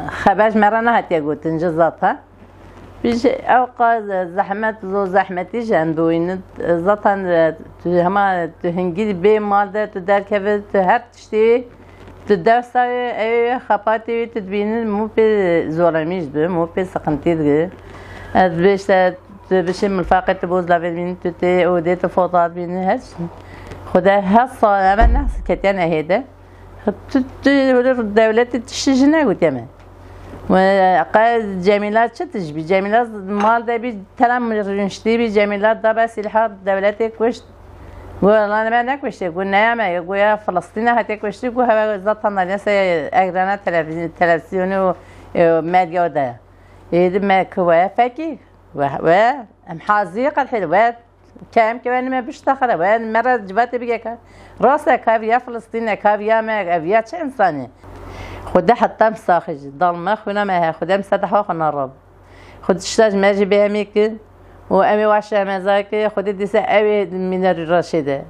خباش مرة نهات يقول تنجزاتها بيش أوقات زحمت زو زحمتي جندوين زاتن هما تهنجي بي مال ده تدار كيف تهر تشتي تدرس أي خباتي تدبين مو في زورميش به مو في سقنتي ده بيش من الفاقة تبوز لابين تتي ودي تفوضات بين هش خدا هالصا أما الناس كتير هيدا الدولة تشجنا قلت يا وقال جميلات شتش بجميلات مال ده بي تلام رنشتي بجميلات ده بس الحاد دولتك وش والله أنا ما نكوشتي قلنا ما يقول يا فلسطين هتكوشتي قو هوا ذات الناس أجرنا تلفزيون وماديا وده يد ما كوا فكي و محازيق الحلوات كم كمان ما بيشتغل وين مرة جبت بيجك راسه كافيا فلسطين كافيا ما كافيا شو إنساني خده حتى مساخج ضل خونا ما خده مسدح خنا الرب خد اشتاج ماجي بهميك وأمي وعشة مزاكي خد ديسة أوي من الرشيدة